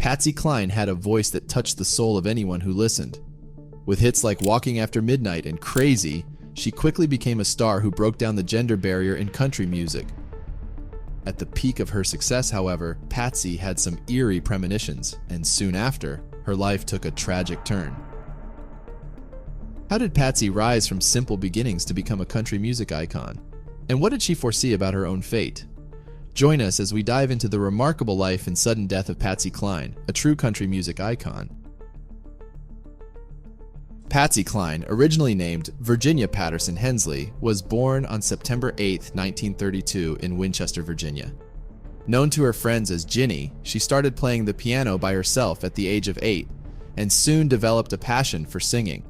Patsy Cline had a voice that touched the soul of anyone who listened. With hits like Walking After Midnight and Crazy, she quickly became a star who broke down the gender barrier in country music. At the peak of her success, however, Patsy had some eerie premonitions, and soon after, her life took a tragic turn. How did Patsy rise from simple beginnings to become a country music icon? And what did she foresee about her own fate? Join us as we dive into the remarkable life and sudden death of Patsy Cline, a true country music icon. Patsy Cline, originally named Virginia Patterson Hensley, was born on September 8, 1932 in Winchester, Virginia. Known to her friends as Ginny, she started playing the piano by herself at the age of 8 and soon developed a passion for singing.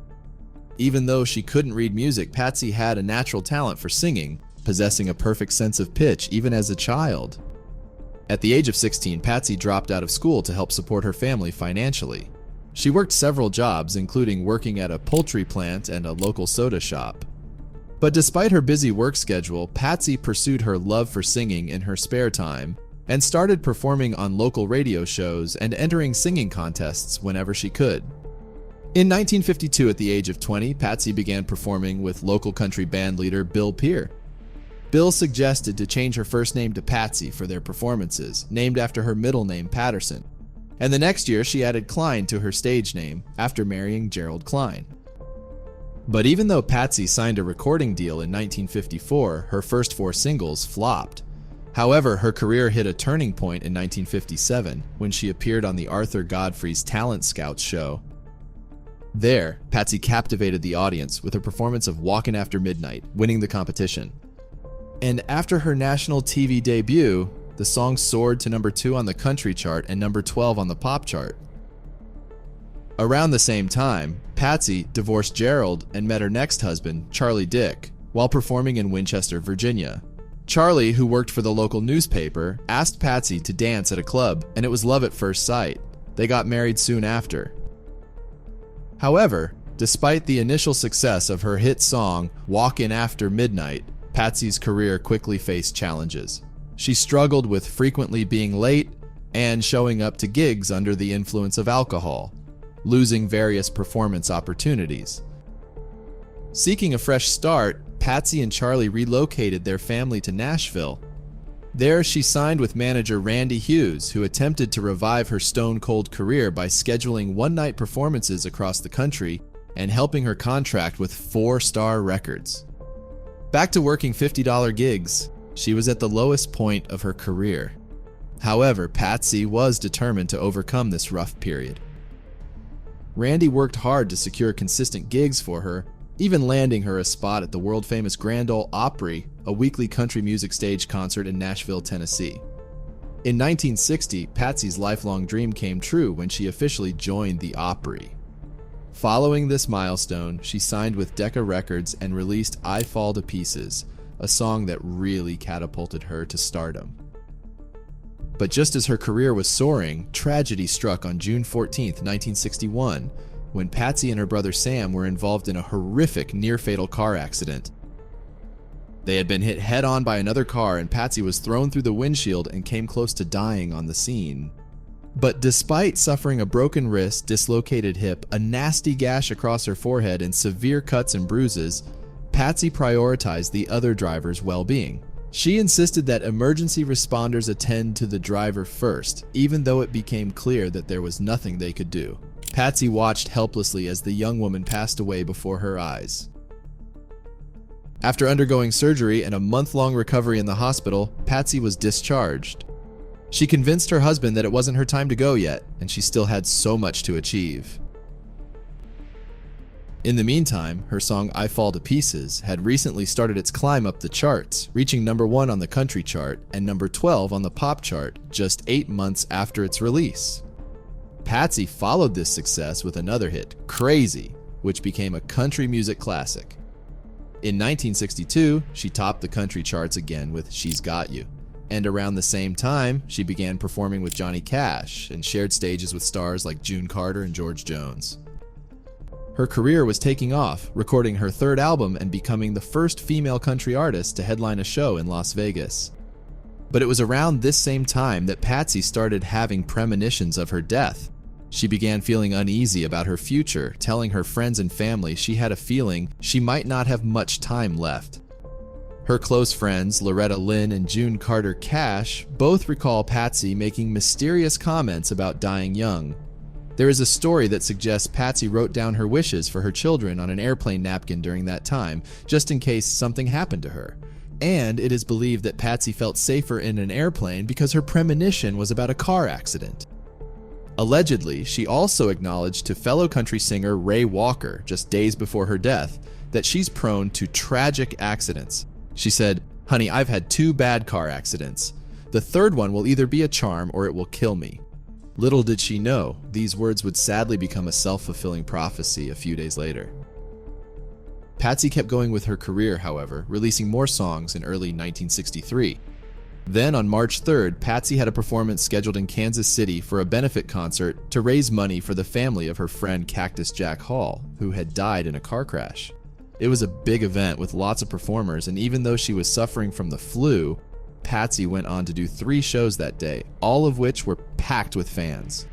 Even though she couldn't read music, Patsy had a natural talent for singing, possessing a perfect sense of pitch even as a child. At the age of 16, Patsy dropped out of school to help support her family financially. She worked several jobs, including working at a poultry plant and a local soda shop. But despite her busy work schedule, Patsy pursued her love for singing in her spare time and started performing on local radio shows and entering singing contests whenever she could. In 1952, at the age of 20, Patsy began performing with local country band leader Bill Peer. Bill suggested to change her first name to Patsy for their performances, named after her middle name Patterson. And the next year, she added Cline to her stage name after marrying Gerald Cline. But even though Patsy signed a recording deal in 1954, her first 4 singles flopped. However, her career hit a turning point in 1957 when she appeared on the Arthur Godfrey's Talent Scouts show. There, Patsy captivated the audience with a performance of Walkin' After Midnight, winning the competition. And after her national TV debut, the song soared to number 2 on the country chart and number 12 on the pop chart. Around the same time, Patsy divorced Gerald and met her next husband, Charlie Dick, while performing in Winchester, Virginia. Charlie, who worked for the local newspaper, asked Patsy to dance at a club, and it was love at first sight. They got married soon after. However, despite the initial success of her hit song, Walkin' After Midnight, Patsy's career quickly faced challenges. She struggled with frequently being late and showing up to gigs under the influence of alcohol, losing various performance opportunities. Seeking a fresh start, Patsy and Charlie relocated their family to Nashville. There, she signed with manager Randy Hughes, who attempted to revive her stone-cold career by scheduling one-night performances across the country and helping her contract with 4-Star Records. Back to working $50 gigs, she was at the lowest point of her career. However, Patsy was determined to overcome this rough period. Randy worked hard to secure consistent gigs for her, even landing her a spot at the world-famous Grand Ole Opry, a weekly country music stage concert in Nashville, Tennessee. In 1960, Patsy's lifelong dream came true when she officially joined the Opry. Following this milestone, she signed with Decca Records and released I Fall to Pieces, a song that really catapulted her to stardom. But just as her career was soaring, tragedy struck on June 14, 1961, when Patsy and her brother Sam were involved in a horrific near-fatal car accident. They had been hit head-on by another car, and Patsy was thrown through the windshield and came close to dying on the scene. But despite suffering a broken wrist, dislocated hip, a nasty gash across her forehead, and severe cuts and bruises, Patsy prioritized the other driver's well-being. She insisted that emergency responders attend to the driver first, even though it became clear that there was nothing they could do. Patsy watched helplessly as the young woman passed away before her eyes. After undergoing surgery and a month-long recovery in the hospital, Patsy was discharged. She convinced her husband that it wasn't her time to go yet, and she still had so much to achieve. In the meantime, her song I Fall to Pieces had recently started its climb up the charts, reaching number 1 on the country chart and number 12 on the pop chart just 8 months after its release. Patsy followed this success with another hit, Crazy, which became a country music classic. In 1962, she topped the country charts again with She's Got You. And around the same time, she began performing with Johnny Cash and shared stages with stars like June Carter and George Jones. Her career was taking off, recording her 3rd album and becoming the first female country artist to headline a show in Las Vegas. But it was around this same time that Patsy started having premonitions of her death. She began feeling uneasy about her future, telling her friends and family she had a feeling she might not have much time left. Her close friends, Loretta Lynn and June Carter Cash, both recall Patsy making mysterious comments about dying young. There is a story that suggests Patsy wrote down her wishes for her children on an airplane napkin during that time, just in case something happened to her. And it is believed that Patsy felt safer in an airplane because her premonition was about a car accident. Allegedly, she also acknowledged to fellow country singer Ray Walker, just days before her death, that she's prone to tragic accidents. She said, "Honey, I've had 2 bad car accidents. The third one will either be a charm or it will kill me." Little did she know, these words would sadly become a self-fulfilling prophecy a few days later. Patsy kept going with her career, however, releasing more songs in early 1963. Then on March 3rd, Patsy had a performance scheduled in Kansas City for a benefit concert to raise money for the family of her friend Cactus Jack Hall, who had died in a car crash. It was a big event with lots of performers, and even though she was suffering from the flu, Patsy went on to do 3 shows that day, all of which were packed with fans.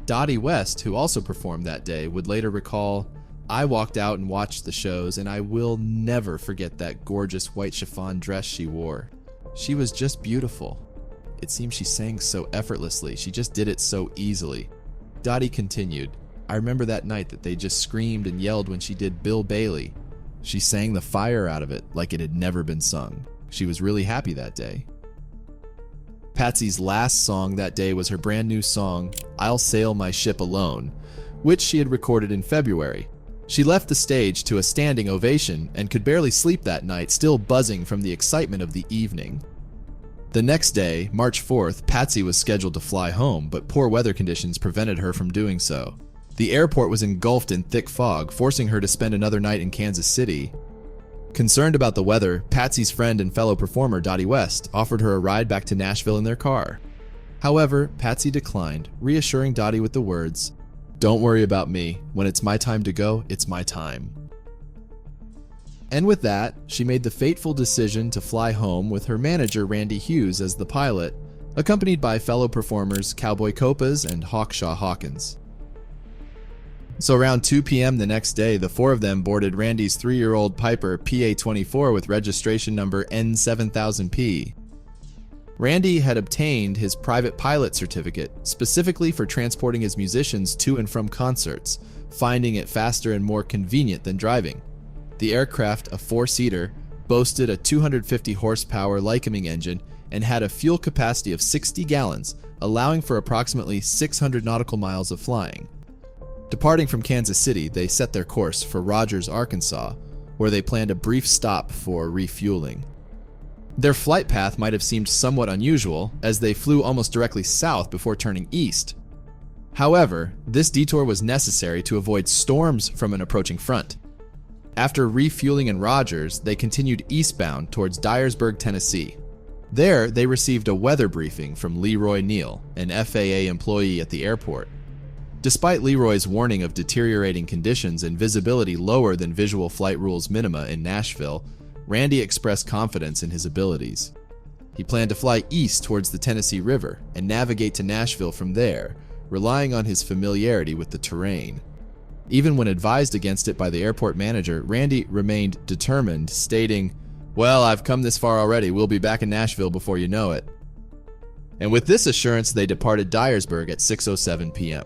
Dottie West, who also performed that day, would later recall, "I walked out and watched the shows, and I will never forget that gorgeous white chiffon dress she wore. She was just beautiful. It seemed she sang so effortlessly. She just did it so easily." Dottie continued, "I remember that night that they just screamed and yelled when she did Bill Bailey. She sang the fire out of it like it had never been sung. She was really happy that day." Patsy's last song that day was her brand new song, "I'll Sail My Ship Alone," which she had recorded in February. She left the stage to a standing ovation and could barely sleep that night, still buzzing from the excitement of the evening. The next day, March 4th, Patsy was scheduled to fly home, but poor weather conditions prevented her from doing so. The airport was engulfed in thick fog, forcing her to spend another night in Kansas City. Concerned about the weather, Patsy's friend and fellow performer Dottie West offered her a ride back to Nashville in their car. However, Patsy declined, reassuring Dottie with the words, "Don't worry about me. When it's my time to go, it's my time." And with that, she made the fateful decision to fly home with her manager Randy Hughes as the pilot, accompanied by fellow performers Cowboy Copas and Hawkshaw Hawkins. So around 2 p.m. the next day, the 4 of them boarded Randy's 3-year-old Piper PA-24 with registration number N7000P. Randy had obtained his private pilot certificate specifically for transporting his musicians to and from concerts, finding it faster and more convenient than driving. The aircraft, a 4-seater, boasted a 250 horsepower Lycoming engine and had a fuel capacity of 60 gallons, allowing for approximately 600 nautical miles of flying. Departing from Kansas City, they set their course for Rogers, Arkansas, where they planned a brief stop for refueling. Their flight path might have seemed somewhat unusual, as they flew almost directly south before turning east. However, this detour was necessary to avoid storms from an approaching front. After refueling in Rogers, they continued eastbound towards Dyersburg, Tennessee. There, they received a weather briefing from Leroy Neal, an FAA employee at the airport. Despite Leroy's warning of deteriorating conditions and visibility lower than visual flight rules minima in Nashville, Randy expressed confidence in his abilities. He planned to fly east towards the Tennessee River and navigate to Nashville from there, relying on his familiarity with the terrain. Even when advised against it by the airport manager, Randy remained determined, stating, "Well, I've come this far already. We'll be back in Nashville before you know it." And with this assurance, they departed Dyersburg at 6:07 p.m.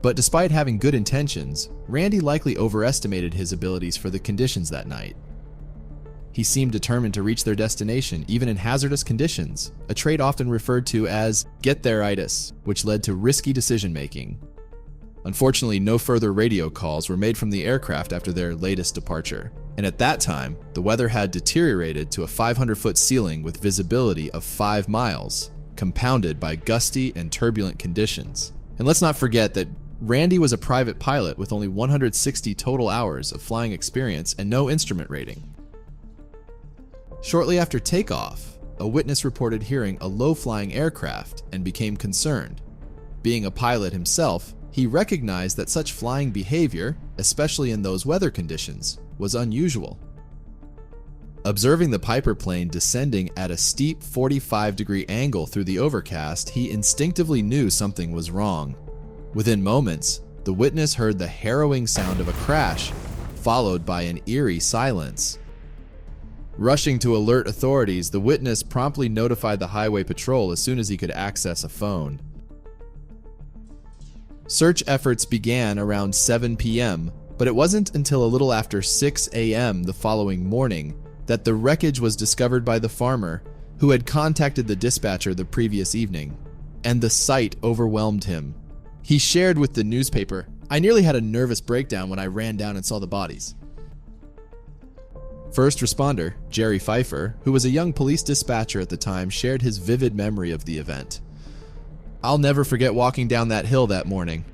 But despite having good intentions, Randy likely overestimated his abilities for the conditions that night. He seemed determined to reach their destination, even in hazardous conditions, a trait often referred to as get-there-itis, which led to risky decision-making. Unfortunately, no further radio calls were made from the aircraft after their latest departure, and at that time, the weather had deteriorated to a 500-foot ceiling with visibility of 5 miles, compounded by gusty and turbulent conditions. And let's not forget that Randy was a private pilot with only 160 total hours of flying experience and no instrument rating. Shortly after takeoff, a witness reported hearing a low-flying aircraft and became concerned. Being a pilot himself, he recognized that such flying behavior, especially in those weather conditions, was unusual. Observing the Piper plane descending at a steep 45-degree angle through the overcast, he instinctively knew something was wrong. Within moments, the witness heard the harrowing sound of a crash, followed by an eerie silence. Rushing to alert authorities, the witness promptly notified the highway patrol as soon as he could access a phone. Search efforts began around 7 p.m., but it wasn't until a little after 6 a.m. the following morning that the wreckage was discovered by the farmer who had contacted the dispatcher the previous evening, and the sight overwhelmed him. He shared with the newspaper, "I nearly had a nervous breakdown when I ran down and saw the bodies." First responder, Jerry Pfeiffer, who was a young police dispatcher at the time, shared his vivid memory of the event. "I'll never forget walking down that hill that morning.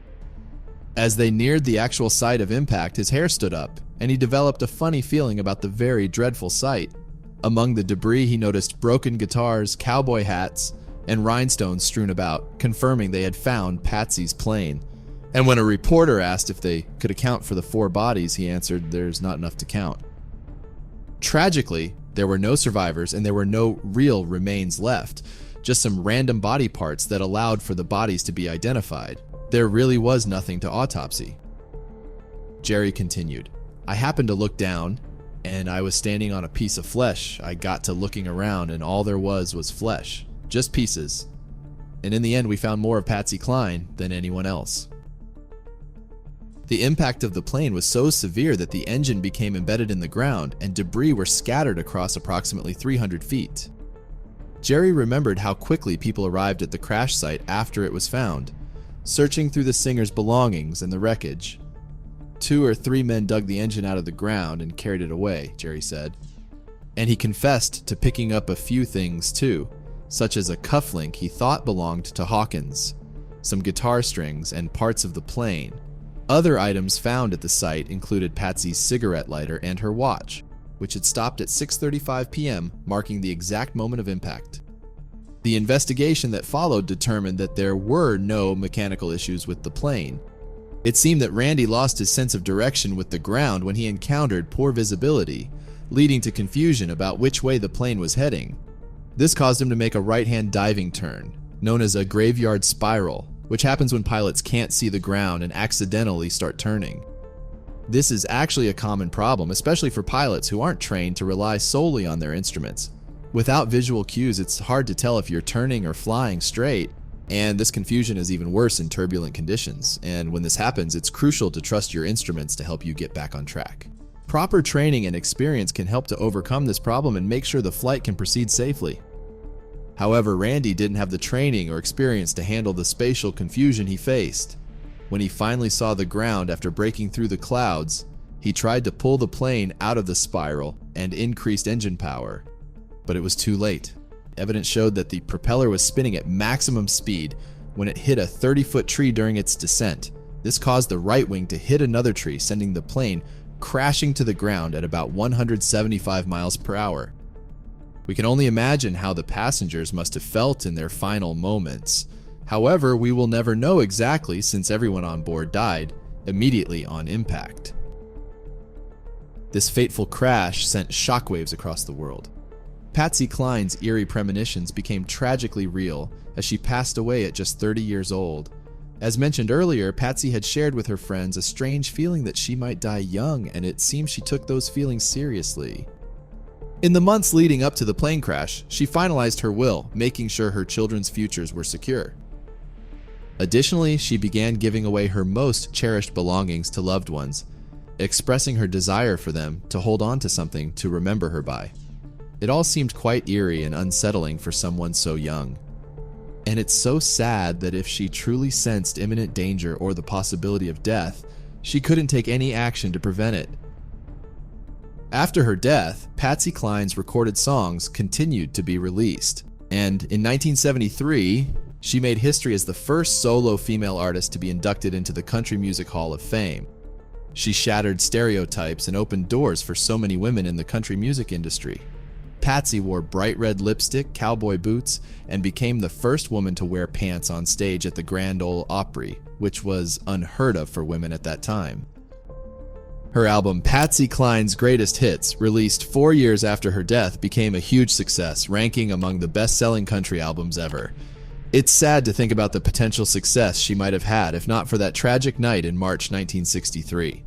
As they neared the actual site of impact, his hair stood up, and he developed a funny feeling about the very dreadful sight. Among the debris, he noticed broken guitars, cowboy hats, and rhinestones strewn about, confirming they had found Patsy's plane. And when a reporter asked if they could account for the 4 bodies, he answered, 'There's not enough to count.' Tragically, there were no survivors and there were no real remains left, just some random body parts that allowed for the bodies to be identified. There really was nothing to autopsy." Jerry continued, "I happened to look down, and I was standing on a piece of flesh. I got to looking around, and all there was flesh, just pieces. And in the end, we found more of Patsy Cline than anyone else." The impact of the plane was so severe that the engine became embedded in the ground, and debris were scattered across approximately 300 feet. Jerry remembered how quickly people arrived at the crash site after it was found, searching through the singer's belongings and the wreckage. 2 or 3 men dug the engine out of the ground and carried it away, Jerry said. And he confessed to picking up a few things too, such as a cufflink he thought belonged to Hawkins, some guitar strings, and parts of the plane. Other items found at the site included Patsy's cigarette lighter and her watch, which had stopped at 6:35 p.m., marking the exact moment of impact. The investigation that followed determined that there were no mechanical issues with the plane. It seemed that Randy lost his sense of direction with the ground when he encountered poor visibility, leading to confusion about which way the plane was heading. This caused him to make a right-hand diving turn, known as a graveyard spiral, which happens when pilots can't see the ground and accidentally start turning. This is actually a common problem, especially for pilots who aren't trained to rely solely on their instruments. Without visual cues, it's hard to tell if you're turning or flying straight, and this confusion is even worse in turbulent conditions. And when this happens, it's crucial to trust your instruments to help you get back on track. Proper training and experience can help to overcome this problem and make sure the flight can proceed safely. However, Randy didn't have the training or experience to handle the spatial confusion he faced. When he finally saw the ground after breaking through the clouds, he tried to pull the plane out of the spiral and increased engine power, but it was too late. Evidence showed that the propeller was spinning at maximum speed when it hit a 30-foot tree during its descent. This caused the right wing to hit another tree, sending the plane crashing to the ground at about 175 miles per hour. We can only imagine how the passengers must have felt in their final moments. However, we will never know exactly since everyone on board died immediately on impact. This fateful crash sent shockwaves across the world. Patsy Cline's eerie premonitions became tragically real as she passed away at just 30 years old. As mentioned earlier, Patsy had shared with her friends a strange feeling that she might die young, and it seems she took those feelings seriously. In the months leading up to the plane crash, she finalized her will, making sure her children's futures were secure. Additionally, she began giving away her most cherished belongings to loved ones, expressing her desire for them to hold on to something to remember her by. It all seemed quite eerie and unsettling for someone so young. And it's so sad that if she truly sensed imminent danger or the possibility of death, she couldn't take any action to prevent it. After her death, Patsy Cline's recorded songs continued to be released, and in 1973, she made history as the first solo female artist to be inducted into the Country Music Hall of Fame. She shattered stereotypes and opened doors for so many women in the country music industry. Patsy wore bright red lipstick, cowboy boots, and became the first woman to wear pants on stage at the Grand Ole Opry, which was unheard of for women at that time. Her album Patsy Cline's Greatest Hits, released 4 years after her death, became a huge success, ranking among the best-selling country albums ever. It's sad to think about the potential success she might have had if not for that tragic night in March 1963.